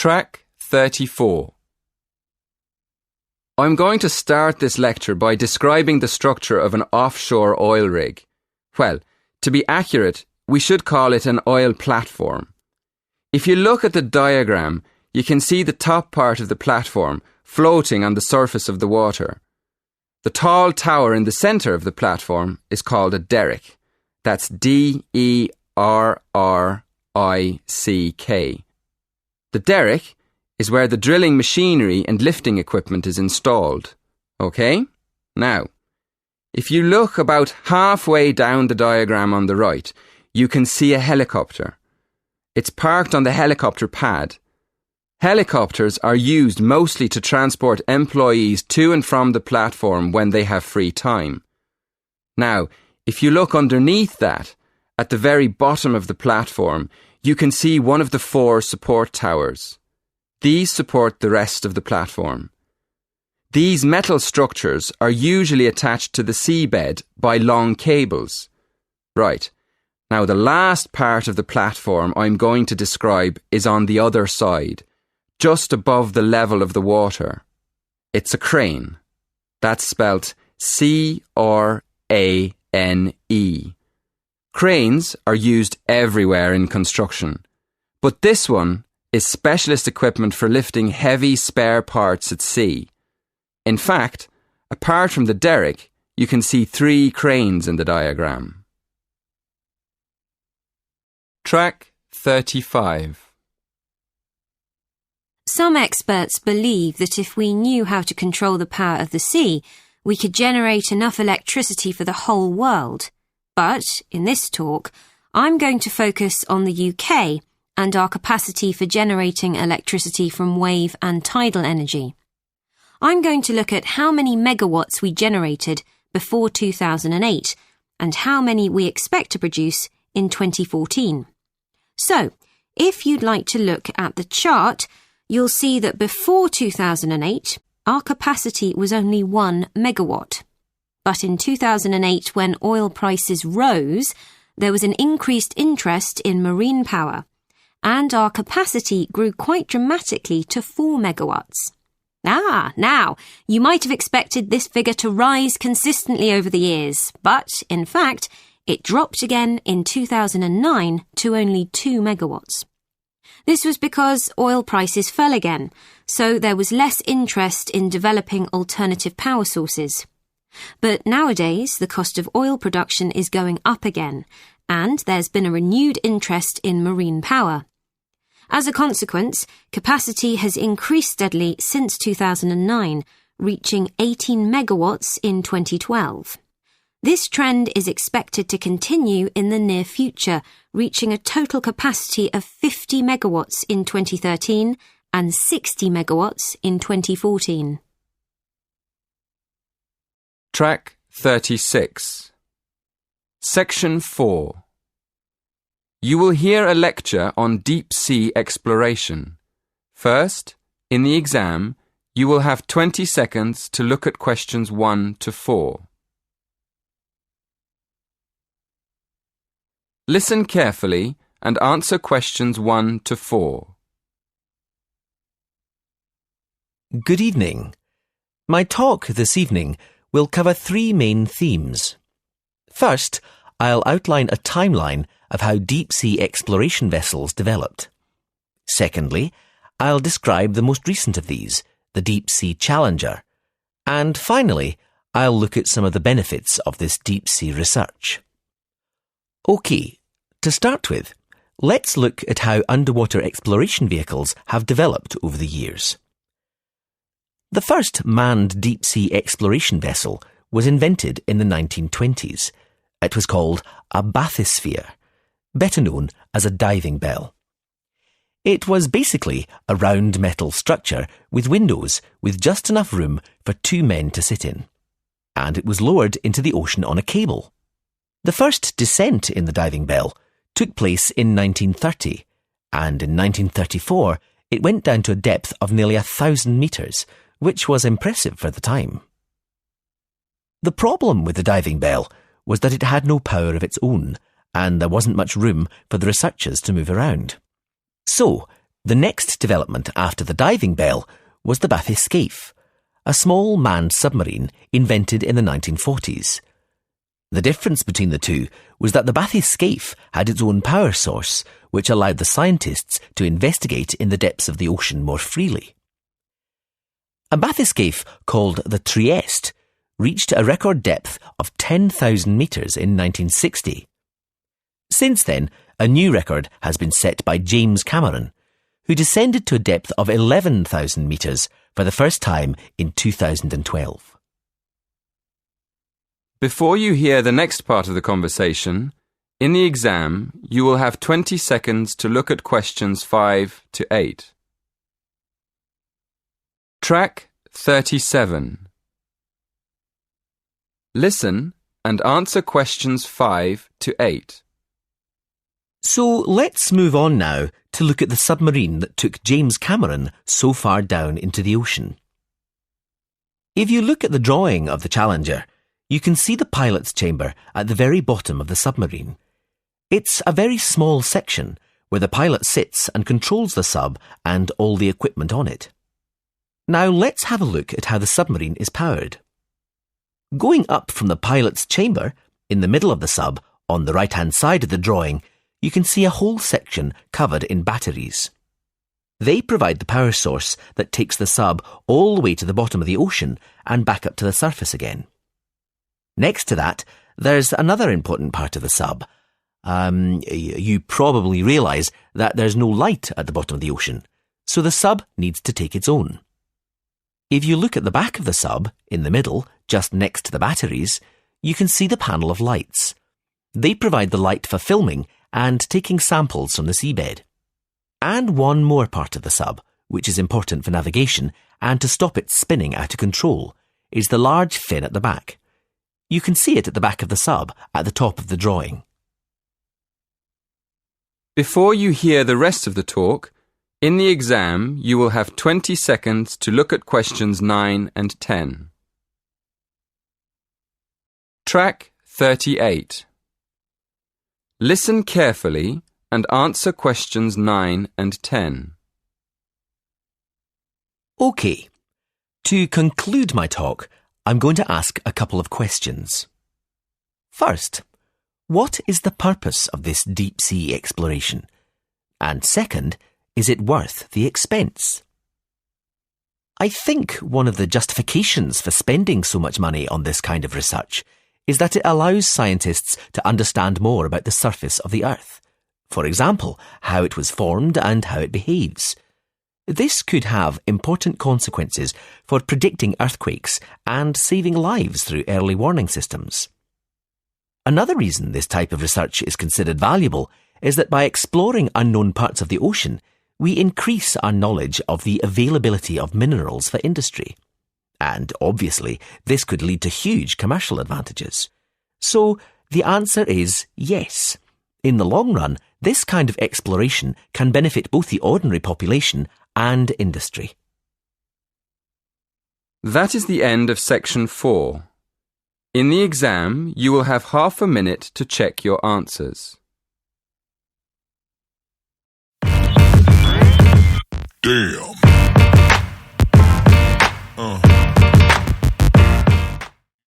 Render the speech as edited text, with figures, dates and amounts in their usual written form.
Track 34. I'm going to start this lecture by describing the structure of an offshore oil rig. Well, to be accurate, we should call it an oil platform. If you look at the diagram, you can see the top part of the platform floating on the surface of the water. The tall tower in the centre of the platform is called a derrick. That's D-E-R-R-I-C-K. The derrick is where the drilling machinery and lifting equipment is installed. Okay? Now, if you look about halfway down the diagram on the right, you can see a helicopter. It's parked on the helicopter pad. Helicopters are used mostly to transport employees to and from the platform when they have free time. Now, if you look underneath that, at the very bottom of the platform, you can see one of the 4 support towers. These support the rest of the platform. These metal structures are usually attached to the seabed by long cables. Right. Now the last part of the platform I'm going to describe is on the other side, just above the level of the water. It's a crane. That's spelt C-R-A-N-E. Cranes are used everywhere in construction, but this one is specialist equipment for lifting heavy spare parts at sea. In fact, apart from the derrick, you can see 3 cranes in the diagram. Track 35. Some experts believe that if we knew how to control the power of the sea, we could generate enough electricity for the whole world. But, in this talk, I'm going to focus on the UK and our capacity for generating electricity from wave and tidal energy. I'm going to look at how many megawatts we generated before 2008 and how many we expect to produce in 2014. So, if you'd like to look at the chart, you'll see that before 2008, our capacity was only 1 megawatt. But in 2008, when oil prices rose, there was an increased interest in marine power, and our capacity grew quite dramatically to 4 megawatts. Now, you might have expected this figure to rise consistently over the years, but, in fact, it dropped again in 2009 to only 2 megawatts. This was because oil prices fell again, so there was less interest in developing alternative power sources. But nowadays, the cost of oil production is going up again, and there's been a renewed interest in marine power. As a consequence, capacity has increased steadily since 2009, reaching 18 megawatts in 2012. This trend is expected to continue in the near future, reaching a total capacity of 50 megawatts in 2013 and 60 megawatts in 2014. Track 36. Section 4. You will hear a lecture on deep-sea exploration. First, in the exam, you will have 20 seconds to look at questions 1 to 4. Listen carefully and answer questions 1 to 4. Good evening. My talk this evening will cover 3 main themes. First, I'll outline a timeline of how deep-sea exploration vessels developed. Secondly, I'll describe the most recent of these, the Deep-Sea Challenger. And finally, I'll look at some of the benefits of this deep-sea research. OK, to start with, let's look at how underwater exploration vehicles have developed over the years. The first manned deep-sea exploration vessel was invented in the 1920s. It was called a bathysphere, better known as a diving bell. It was basically a round metal structure with windows with just enough room for 2 men to sit in. And it was lowered into the ocean on a cable. The first descent in the diving bell took place in 1930, and in 1934 it went down to a depth of nearly 1,000 metres, which was impressive for the time. The problem with the diving bell was that it had no power of its own, and there wasn't much room for the researchers to move around. So, The next development after the diving bell was the bathyscaphe, a small manned submarine invented in the 1940s. The difference between the two was that the bathyscaphe had its own power source, which allowed the scientists to investigate in the depths of the ocean more freely. A bathyscaphe called the Trieste reached a record depth of 10,000 metres in 1960. Since then, a new record has been set by James Cameron, who descended to a depth of 11,000 metres for the first time in 2012. Before you hear the next part of the conversation, in the exam you will have 20 seconds to look at questions 5 to 8. Track 37. Listen and answer questions 5 to 8. So let's move on now to look at the submarine that took James Cameron so far down into the ocean. If you look at the drawing of the Challenger, you can see the pilot's chamber at the very bottom of the submarine. It's a very small section where the pilot sits and controls the sub and all the equipment on it. Now let's have a look at how the submarine is powered. Going up from the pilot's chamber, in the middle of the sub, on the right-hand side of the drawing, you can see a whole section covered in batteries. They provide the power source that takes the sub all the way to the bottom of the ocean and back up to the surface again. Next to that, there's another important part of the sub. You probably realise that there's no light at the bottom of the ocean, so the sub needs to take its own. If you look at the back of the sub, in the middle, just next to the batteries, you can see the panel of lights. They provide the light for filming and taking samples from the seabed. And one more part of the sub, which is important for navigation and to stop it spinning out of control, is the large fin at the back. You can see it at the back of the sub, at the top of the drawing. Before you hear the rest of the talk, in the exam you will have 20 seconds to look at questions 9 and 10. Track 38. Listen carefully and answer questions 9 and 10. OK. To conclude my talk, I'm going to ask a couple of questions. First, what is the purpose of this deep-sea exploration? And second, is it worth the expense? I think one of the justifications for spending so much money on this kind of research is that it allows scientists to understand more about the surface of the Earth. For example, how it was formed and how it behaves. This could have important consequences for predicting earthquakes and saving lives through early warning systems. Another reason this type of research is considered valuable is that by exploring unknown parts of the ocean, we increase our knowledge of the availability of minerals for industry. And obviously, this could lead to huge commercial advantages. So, the answer is yes. In the long run, this kind of exploration can benefit both the ordinary population and industry. That is the end of section 4. In the exam, you will have half a minute to check your answers. Damn.